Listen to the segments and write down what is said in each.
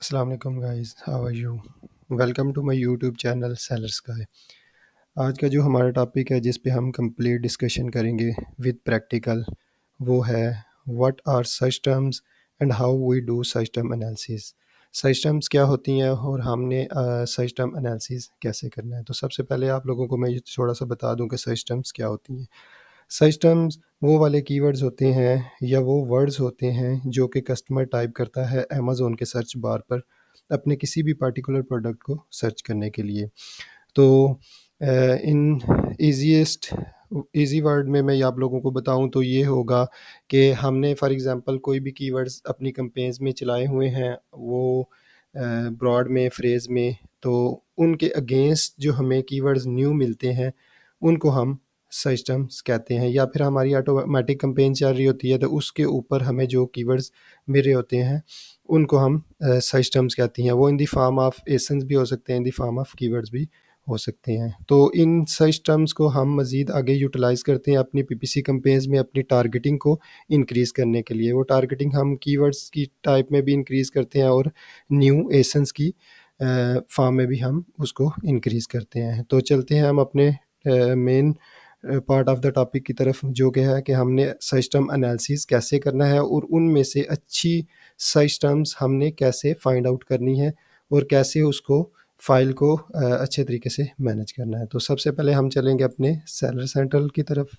अस्सलाम वालेकुम guys, how are you? Welcome to my YouTube channel sellers guy. आज का जो हमारा टॉपिक है जिस पे हम कंप्लीट डिस्कशन करेंगे विद प्रैक्टिकल, वो है what are search terms and how we do search term analysis. Search terms क्या होती हैं और हमने सर्च टर्म एनालिसिस कैसे करना है। तो सबसे पहले आप लोगों को मैं ये थोड़ा सा बता दूं कि सर्च टर्म्स क्या होती हैं। सर्च टर्म्स वो वाले कीवर्ड्स होते हैं या वो वर्ड्स होते हैं जो कि कस्टमर टाइप करता है अमेज़न के सर्च बार पर अपने किसी भी पर्टिकुलर प्रोडक्ट को सर्च करने के लिए। तो इन ईज़ीएस्ट ईज़ी वर्ड में मैं आप लोगों को बताऊँ तो ये होगा कि हमने फॉर एग्ज़ाम्पल कोई भी कीवर्ड्स अपनी कैंपेन्स में चलाए हुए हैं, वो ब्रॉड में, फ्रेज़ में, तो उनके अगेंस्ट जो हमें कीवर्ड्स न्यू मिलते हैं, उनको हम सर्च टर्म्स कहते हैं। या फिर हमारी ऑटोमेटिक कैंपेन चल रही होती है तो उसके ऊपर हमें जो कीवर्ड्स मिल रहे होते हैं, उनको हम सर्च टर्म्स कहती हैं। वो इन द फॉर्म ऑफ एसन्स भी हो सकते हैं, इन द फॉर्म ऑफ कीवर्ड्स भी हो सकते हैं। तो इन सर्च टर्म्स को हम मज़ीद आगे यूटिलाइज़ करते हैं अपनी पीपीसी कैंपेन्स में अपनी टारगेटिंग को इंक्रीज़ करने के लिए। वो टारगेटिंग हम कीवर्ड्स की टाइप में भी इंक्रीज़ करते हैं और न्यू एसन्स की फॉर्म में भी हम उसको इंक्रीज़ करते हैं। तो चलते हैं हम अपने main part of the topic की तरफ, जो कि है कि हमने सर्च टर्म एनालिसिस कैसे करना है और उनमें से अच्छी सर्च टर्म्स हमने कैसे फाइंड आउट करनी है और कैसे उसको फ़ाइल को अच्छे तरीके से मैनेज करना है। तो सबसे पहले हम चलेंगे अपने सेलर सेंट्रल की तरफ।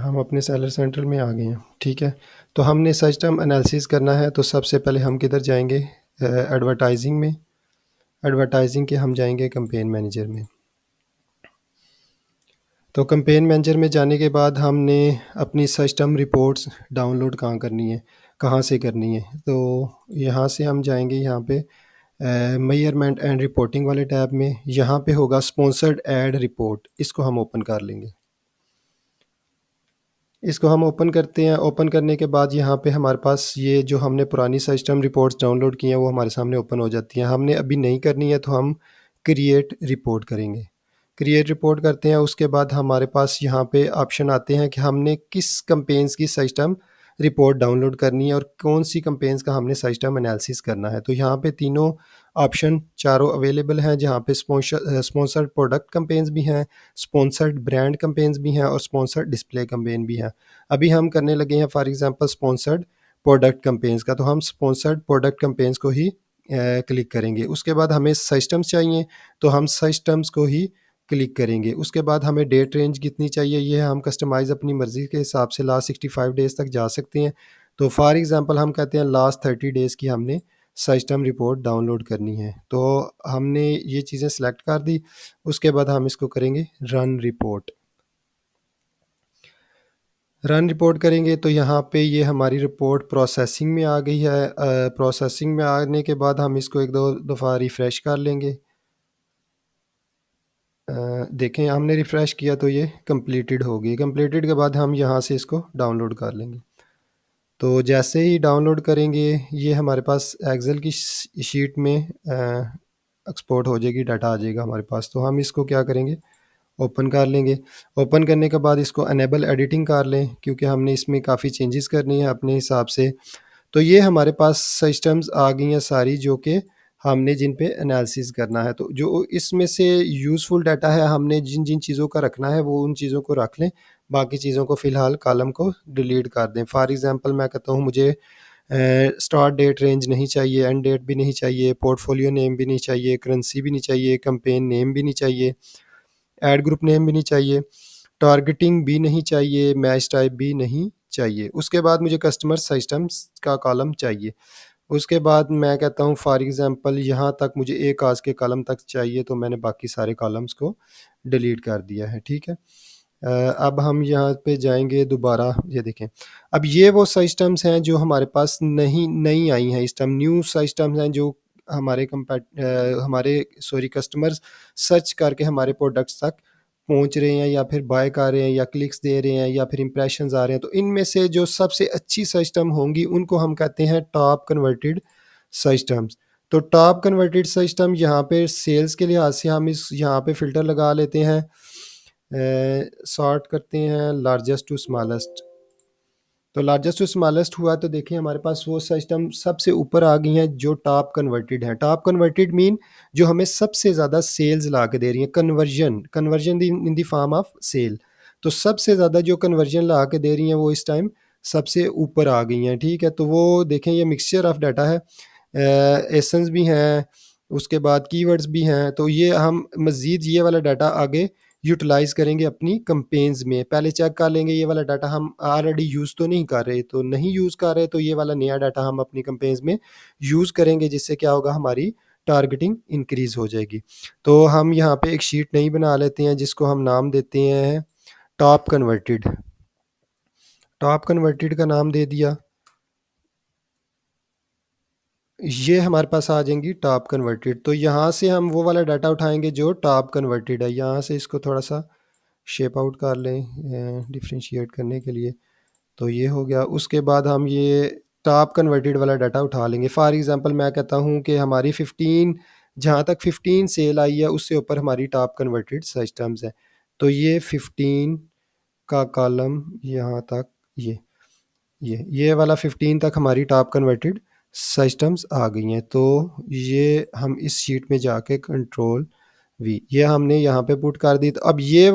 हम अपने सेलर सेंट्रल में आ गए हैं, ठीक है। तो हमने सर्च टर्म एनालिसिस करना है, तो सबसे पहले हम किधर जाएँगे? एडवर्टाइज़िंग में। एडवर्टाइज़िंग के हम जाएँगे कैंपेन मैनेजर में। तो कैंपेन मैनेजर में जाने के बाद हमने अपनी सर्च टर्म रिपोर्ट्स डाउनलोड कहाँ करनी है, कहाँ से करनी है। तो यहाँ से हम जाएँगे यहाँ पे मेजरमेंट एंड रिपोर्टिंग वाले टैब में। यहाँ पे होगा स्पॉन्सर्ड ऐड रिपोर्ट, इसको हम ओपन कर लेंगे। इसको हम ओपन करते हैं। ओपन करने के बाद यहाँ पे हमारे पास ये जो हमने पुरानी सर्च टर्म रिपोर्ट्स डाउनलोड की हैं वो हमारे सामने ओपन हो जाती हैं। हमने अभी नहीं करनी है तो हम क्रिएट रिपोर्ट करेंगे। क्रिएट रिपोर्ट करते हैं, उसके बाद हमारे पास यहाँ पे ऑप्शन आते हैं कि हमने किस कैंपेन्स की सर्च टर्म रिपोर्ट डाउनलोड करनी है और कौन-सी कैंपेन्स का हमने सर्च टर्म एनालिसिस करना है। तो यहाँ पे तीनों ऑप्शन चारों अवेलेबल हैं, जहाँ पे स्पॉन्सर्ड प्रोडक्ट कैंपेन्स भी हैं, स्पॉन्सर्ड ब्रांड कैंपेन्स भी हैं और स्पॉन्सर्ड डिस्प्ले कैंपेन भी हैं। अभी हम करने लगे हैं for example sponsored product campaigns का, तो हम स्पॉन्सर्ड प्रोडक्ट कैंपेन्स को ही क्लिक करेंगे। उसके बाद हमें सर्च टर्म्स चाहिए, तो हम सर्च टर्म्स को ही क्लिक करेंगे। उसके बाद हमें डेट रेंज कितनी चाहिए, ये हम कस्टमाइज़ अपनी मर्ज़ी के हिसाब से लास्ट 65 डेज़ तक जा सकते हैं। तो फॉर एग्जांपल हम कहते हैं लास्ट 30 डेज़ की हमने सर्च टर्म रिपोर्ट डाउनलोड करनी है। तो हमने ये चीज़ें सेलेक्ट कर दी, उसके बाद हम इसको करेंगे रन रिपोर्ट। रन रिपोर्ट करेंगे तो यहाँ पे ये हमारी रिपोर्ट प्रोसेसिंग में आ गई है। प्रोसेसिंग में आने के बाद हम इसको 1-2 दफ़ा रिफ़्रेश कर लेंगे। देखें हमने रिफ़्रेश किया तो ये कंप्लीटेड हो गई। कंप्लीटेड के बाद हम यहाँ से इसको डाउनलोड कर लेंगे। तो जैसे ही डाउनलोड करेंगे, ये हमारे पास एक्सेल की शीट में एक्सपोर्ट हो जाएगी, डाटा आ जाएगा हमारे पास। तो हम इसको क्या करेंगे, ओपन कर लेंगे। ओपन करने के बाद इसको इनेबल एडिटिंग कर लें, क्योंकि हमने इसमें काफ़ी चेंजेस करनी है अपने हिसाब से। तो ये हमारे पास सिस्टम्स आ गई हैं सारी, जो कि हमने जिन पे एनालिसिस करना है। तो जो इसमें से यूज़फुल डाटा है, हमने जिन जिन चीज़ों का रखना है वो उन चीज़ों को रख लें, बाकी चीज़ों को फ़िलहाल कॉलम को डिलीट कर दें। फॉर एग्ज़ाम्पल मैं कहता हूँ मुझे स्टार्ट डेट रेंज नहीं चाहिए, एंड डेट भी नहीं चाहिए, पोर्टफोलियो नेम भी नहीं चाहिए, करेंसी भी नहीं चाहिए, कैंपेन नेम भी नहीं चाहिए, ऐड ग्रुप नेम भी नहीं चाहिए, टारगेटिंग भी नहीं चाहिए, मैच टाइप भी नहीं चाहिए। उसके बाद मुझे कस्टमर सिस्टम्स का कॉलम चाहिए। उसके बाद मैं कहता हूँ फॉर एग्ज़ाम्पल यहाँ तक मुझे एक आज के कॉलम तक चाहिए, तो मैंने बाकी सारे कॉलम्स को डिलीट कर दिया है, ठीक है। अब हम यहाँ पे जाएँगे दोबारा, ये देखें। अब ये वो सिस्टम्स हैं जो हमारे पास नई आई हैं इस टाइम, न्यू सिस्टम्स हैं जो हमारे कस्टमर्स सर्च करके हमारे प्रोडक्ट्स तक पहुँच रहे हैं या फिर बाय कर रहे हैं या क्लिक्स दे रहे हैं या फिर इंप्रेशंस आ रहे हैं, तो इनमें से जो सबसे अच्छी सिस्टम होंगी उनको हम कहते हैं टॉप कन्वर्टेड सिस्टम्स। तो टॉप कन्वर्टेड सिस्टम यहाँ पे सेल्स के लिहाज से हम इस यहाँ पे फ़िल्टर लगा लेते हैं, सॉर्ट करते हैं लार्जेस्ट टू स्मॉलेस्ट। तो लार्जेस्ट टू स्मॉलेस्ट हुआ तो देखिए हमारे पास वो सिस्टम सबसे ऊपर आ गई हैं जो टॉप कन्वर्टेड हैं। टॉप कन्वर्टेड मीन जो हमें सबसे ज़्यादा सेल्स ला के दे रही हैं, conversion conversion in the form of sale. तो सबसे ज़्यादा जो कन्वर्जन ला के दे रही हैं वो इस टाइम सबसे ऊपर आ गई हैं, ठीक है। तो वो देखें ये मिक्सचर ऑफ डाटा है, एसेंस भी हैं, उसके बाद कीवर्ड्स भी हैं। तो ये हम मज़ीद ये वाला डाटा आगे यूटिलाइज़ करेंगे अपनी कैम्पेन्स में। पहले चेक कर लेंगे ये वाला डाटा हम ऑलरेडी यूज़ तो नहीं कर रहे, तो नहीं यूज़ कर रहे तो ये वाला नया डाटा हम अपनी कैम्पेन्स में यूज़ करेंगे, जिससे क्या होगा हमारी टारगेटिंग इंक्रीज़ हो जाएगी। तो हम यहाँ पे एक शीट नई बना लेते हैं जिसको हम नाम देते हैं टॉप कन्वर्टेड। टॉप कन्वर्टेड का नाम दे दिया, ये हमारे पास आ जाएंगी टॉप कन्वर्टेड। तो यहाँ से हम वो वाला डाटा उठाएंगे जो टॉप कन्वर्टेड है। यहाँ से इसको थोड़ा सा शेप आउट कर लें डिफ्रेंशिएट करने के लिए। तो ये हो गया। उसके बाद हम ये टॉप कन्वर्टेड वाला डाटा उठा लेंगे। फॉर एग्जांपल मैं कहता हूँ कि हमारी 15 जहाँ तक 15 सेल आई है उससे ऊपर हमारी टॉप कन्वर्टेड सिस्टम्स है। तो ये 15 का कॉलम यहाँ तक, ये वाला 15 तक हमारी टॉप कन्वर्टेड सिस्टम्स आ गई हैं। तो ये हम इस शीट में जाके कंट्रोल वी, ये हमने यहाँ पे पुट कर दी। तो अब ये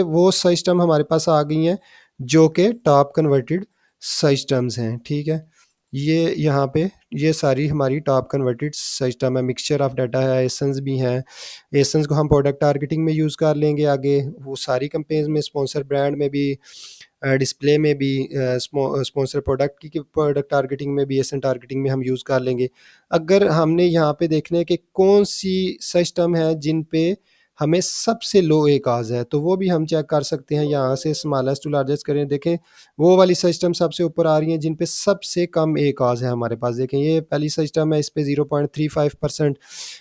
वो सिस्टम हमारे पास आ गई हैं जो कि टॉप कन्वर्टेड सिस्टम्स हैं, ठीक है। ये यहाँ पे ये सारी हमारी टॉप कन्वर्टेड सिस्टम है, मिक्सचर ऑफ डाटा है, एसेंस भी हैं। एसेंस को हम प्रोडक्ट टारगेटिंग में यूज़ कर लेंगे आगे, वो सारी कैंपेन्स में, स्पॉन्सर ब्रांड में भी, डिस्प्ले में भी, स्पॉन्सर प्रोडक्ट की प्रोडक्ट टारगेटिंग में भी, एसेंट टारगेटिंग में हम यूज़ कर लेंगे। अगर हमने यहाँ पे देखना है कि कौन सी सिस्टम है जिन पे हमें सबसे लो एकाज है, तो वो भी हम चेक कर सकते हैं। यहाँ से स्मॉलेस्ट टू लार्जेस्ट करें, देखें वो वाली सिस्टम सबसे ऊपर आ रही हैं जिन पे सबसे कम एकाज है हमारे पास। देखें ये पहली सिस्टम है, इस पे 0.35%।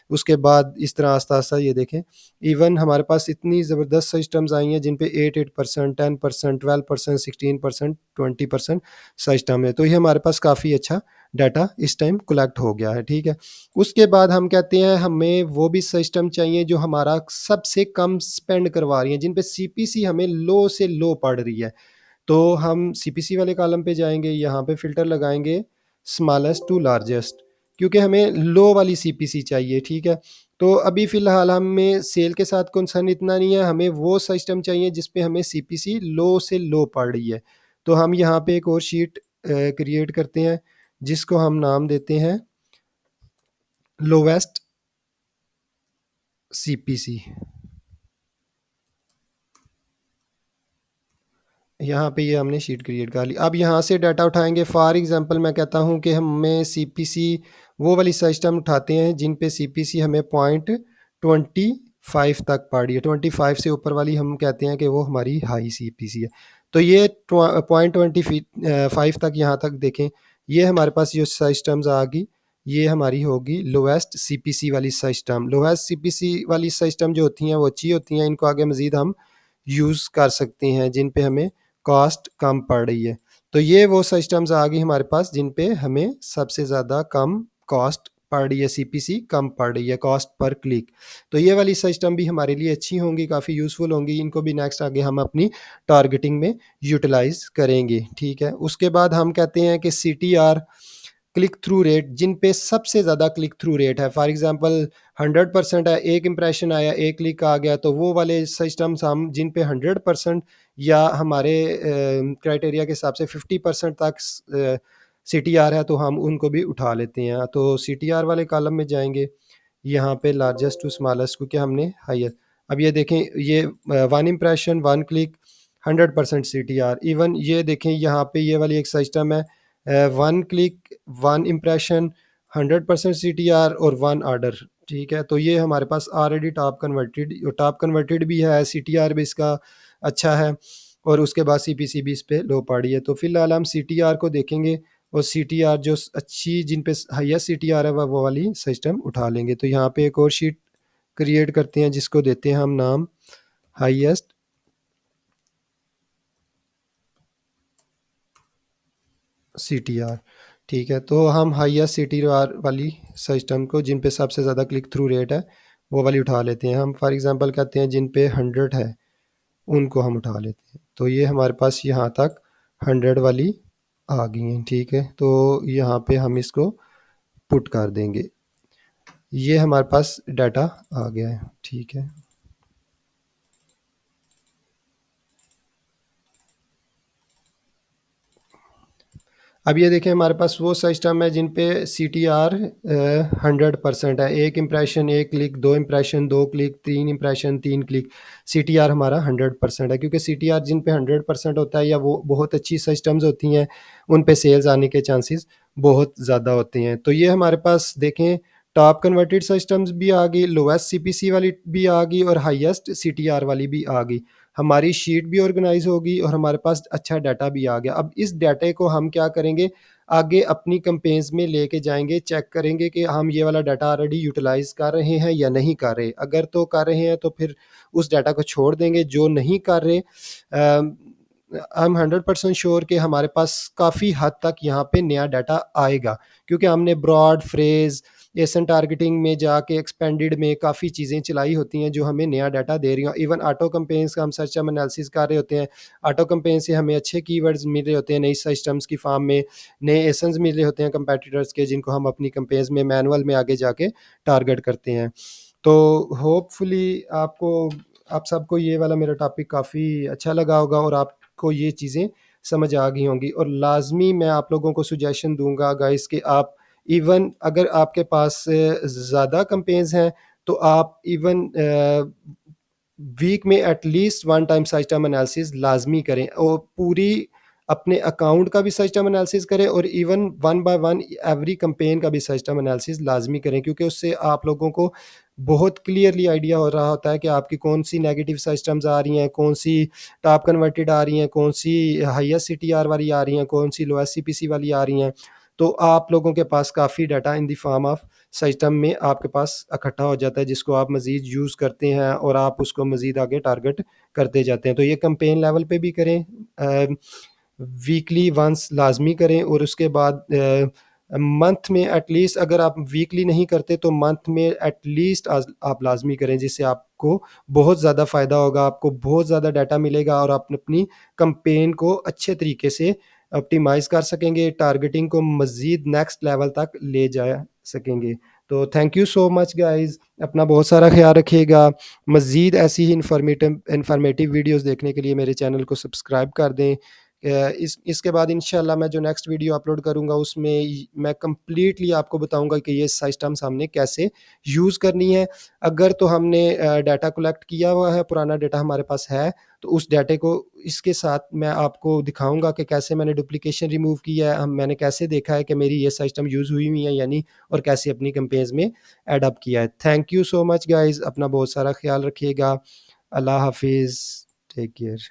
उसके बाद इस तरह आस्ता आस्ता ये देखें इवन हमारे पास इतनी ज़बरदस्त सिस्टम्स आई हैं जिन पे 8% 10% 12% 16% 20% सिस्टम है। तो ये हमारे पास काफ़ी अच्छा डाटा इस टाइम कलेक्ट हो गया है, ठीक है। उसके बाद हम कहते हैं हमें वो भी सिस्टम चाहिए जो हमारा सबसे कम स्पेंड करवा रही है, जिन पे सीपीसी हमें लो से लो पड़ रही है। तो हम सीपीसी वाले कॉलम पे जाएंगे, यहाँ पे फ़िल्टर लगाएंगे स्मॉलेस्ट टू लार्जेस्ट, क्योंकि हमें लो वाली सीपीसी चाहिए, ठीक है। तो अभी फ़िलहाल हमें सेल के साथ कंसर्न इतना नहीं है, हमें वो सिस्टम चाहिए जिस पे हमें सीपीसी लो से लो पड़ रही है। तो हम यहाँ पे एक और शीट क्रिएट करते हैं जिसको हम नाम देते हैं लोवेस्ट सीपीसी। यहाँ पे ये हमने शीट क्रिएट कर ली। अब यहाँ से डाटा उठाएँगे। फॉर एग्ज़ाम्पल मैं कहता हूँ कि हमें सीपीसी वो वाली सिस्टम उठाते हैं जिन पे सीपीसी हमें 0.25 तक पड़ रही है। 25 से ऊपर वाली हम कहते हैं कि वो हमारी हाई सीपीसी है। तो ये 0.25 तक, यहाँ तक देखें, ये हमारे पास जो सिस्टम्स आ गई, ये हमारी होगी लोवेस्ट सीपीसी वाली सिस्टम। लोवेस्ट सीपीसी वाली सिस्टम जो होती हैं वो अच्छी होती हैं, इनको आगे मज़ीद हम यूज़ कर सकते हैं जिन पे हमें कॉस्ट कम पड़ रही है। तो ये वो सिस्टम्स आ गई हमारे पास जिन पे हमें सबसे ज़्यादा कम कॉस्ट पड़ रही है, सीपीसी कम पड़ रही है, कॉस्ट पर क्लिक। तो ये वाली सिस्टम भी हमारे लिए अच्छी होंगी, काफ़ी यूज़फुल होंगी। इनको भी नेक्स्ट आगे हम अपनी टारगेटिंग में यूटिलाइज़ करेंगे, ठीक है। उसके बाद हम कहते हैं कि सीटीआर, क्लिक थ्रू रेट, जिन पे सबसे ज़्यादा क्लिक थ्रू रेट है। फॉर एग्जांपल 100% है, एक इंप्रेशन आया, एक क्लिक आ गया, तो वो वाले सिस्टम्स हम जिन पे 100% या हमारे क्राइटेरिया के हिसाब से 50% तक सीटीआर है, तो हम उनको भी उठा लेते हैं। तो सीटीआर वाले कॉलम में जाएंगे, यहाँ पे लार्जेस्ट टू स्मॉलेस्ट, क्योंकि हमने हाईएस्ट। अब ये देखें, ये one impression one click 100% CTR. Even ये देखें यहाँ पे ये वाली एक सिस्टम है, one click one impression 100% CTR और वन ऑर्डर, ठीक है। तो ये हमारे पास ऑलरेडी टॉप कन्वर्टेड भी है, सीटीआर भी इसका अच्छा है, और उसके बाद सीपीसी भी इस पे लो पड़ी है। तो फिलहाल हम सीटीआर को देखेंगे, और सीटीआर जो अच्छी जिन पे हाईएस्ट सीटीआर है वो वाली सिस्टम उठा लेंगे। तो यहाँ पे एक और शीट क्रिएट करते हैं जिसको देते हैं हम नाम हाईएस्ट सीटीआर। ठीक है, तो हम हाईएस्ट सीटीआर वाली सिस्टम को, जिन पे सबसे ज़्यादा क्लिक थ्रू रेट है, वो वाली उठा लेते हैं हम। फॉर एग्जांपल कहते हैं जिन पे 100 है, उनको हम उठा लेते हैं। तो ये हमारे पास यहाँ तक 100 वाली आ गई हैं। ठीक है, तो यहाँ पे हम इसको पुट कर देंगे। ये हमारे पास डाटा आ गया है। ठीक है, अब ये देखें, हमारे पास वो सिस्टम है जिन पे सी टी आर 100% है। एक इम्प्रेशन एक क्लिक, दो इम्प्रेशन दो क्लिक, तीन इम्प्रेशन तीन क्लिक, सी टी आर हमारा 100% है। क्योंकि सी टी आर जिन पे 100% होता है, या वो बहुत अच्छी सिस्टम्स होती हैं, उन पे सेल्स आने के चांसेस बहुत ज़्यादा होते हैं। तो ये हमारे पास देखें, टॉप कन्वर्टेड सिस्टम्स भी आ गई, लोएस्ट सी पी सी वाली भी आ गई, और हाईएस्ट सी टी आर वाली भी आ गई। हमारी शीट भी ऑर्गेनाइज होगी और हमारे पास अच्छा डाटा भी आ गया। अब इस डाटे को हम क्या करेंगे, आगे अपनी कंपेन्स में लेके जाएंगे, चेक करेंगे कि हम ये वाला डाटा ऑलरेडी यूटिलाइज कर रहे हैं या नहीं कर रहे। अगर तो कर रहे हैं तो फिर उस डाटा को छोड़ देंगे। जो नहीं कर रहे, आई एम 100% श्योर कि हमारे पास काफ़ी हद तक यहाँ पे नया डाटा आएगा, क्योंकि हमने ब्रॉड फ्रेज एसन टारगेटिंग में जाके एक्सपेंडेड में काफ़ी चीज़ें चलाई होती हैं जो हमें नया डाटा दे रही हैं। इवन ऑटो कंपेन्स का हम सर्च एनालिसिस कर रहे होते हैं, ऑटो कंपेन से हमें अच्छे कीवर्ड्स मिल रहे होते हैं, नई सिस्टम्स की फार्म में नए एसन्स मिल रहे होते हैं कंपेटिटर्स के, जिनको हम अपनी कंपेन्स में मैनुअल में आगे जाके टारगेट करते हैं। तो होपफुली आपको, आप सबको ये वाला मेरा टॉपिक काफ़ी अच्छा लगा होगा और आपको ये चीज़ें समझ आ गई होंगी। और लाजमी मैं आप लोगों को सुजेशन दूंगा गाइस कि आप, इवन अगर आपके पास ज़्यादा कंपेन्स हैं, तो आप इवन वीक में at least one time system analysis लाजमी करें, और पूरी अपने अकाउंट का भी सिस्टम एनालिसिस करें, और even one by one every campaign का भी सिस्टम एनालिसिस लाजमी करें। क्योंकि उससे आप लोगों को बहुत क्लियरली आइडिया हो रहा होता है कि आपकी कौन सी नेगेटिव सिस्टम्स आ रही हैं, कौन सी टॉप कन्वर्टेड आ रही हैं, कौन सी हाईएस्ट सी टी आर वाली आ रही हैं, कौन सी लोएस्ट सी पी सी वाली आ रही हैं। तो आप लोगों के पास काफ़ी data in the form of system में आपके पास इकट्ठा हो जाता है, जिसको आप मज़ीद यूज़ करते हैं और आप उसको मज़ीद आगे टारगेट करते जाते हैं। तो ये कैंपेन लेवल पे भी करें, वीकली वंस लाजमी करें, और उसके बाद मंथ में एटलीस्ट, अगर आप वीकली नहीं करते तो मंथ में एटलीस्ट आप लाजमी करें, जिससे आपको बहुत ज़्यादा फ़ायदा होगा, आपको बहुत ज़्यादा डाटा मिलेगा, और आप अपनी कंपेन को अच्छे तरीके से ऑप्टिमाइज़ कर सकेंगे, टारगेटिंग को मज़ीद नेक्स्ट लेवल तक ले जा सकेंगे। तो thank you so much guys, अपना बहुत सारा ख्याल रखिएगा। मज़ीद ऐसी ही इन्फॉर्मेटिव वीडियोज़ देखने के लिए मेरे चैनल को सब्सक्राइब कर दें। इसके बाद इंशाल्लाह मैं जो नेक्स्ट वीडियो अपलोड करूँगा, उसमें मैं कंप्लीटली आपको बताऊँगा कि ये सिस्टम्स हमने कैसे यूज़ करनी है। अगर तो हमने डाटा कलेक्ट किया हुआ है, पुराना डाटा हमारे पास है, तो उस डाटे को इसके साथ मैं आपको दिखाऊँगा कि कैसे मैंने डुप्लीकेशन रिमूव किया है, हम मैंने कैसे देखा है कि मेरी ये सिस्टम यूज़ हुई हुई है या नहीं, और कैसे अपनी कंपेन्स में ऐड अप किया है। Thank you so much guys, अपना बहुत सारा ख्याल रखिएगा। अल्लाह हाफ़िज़, टेक केयर।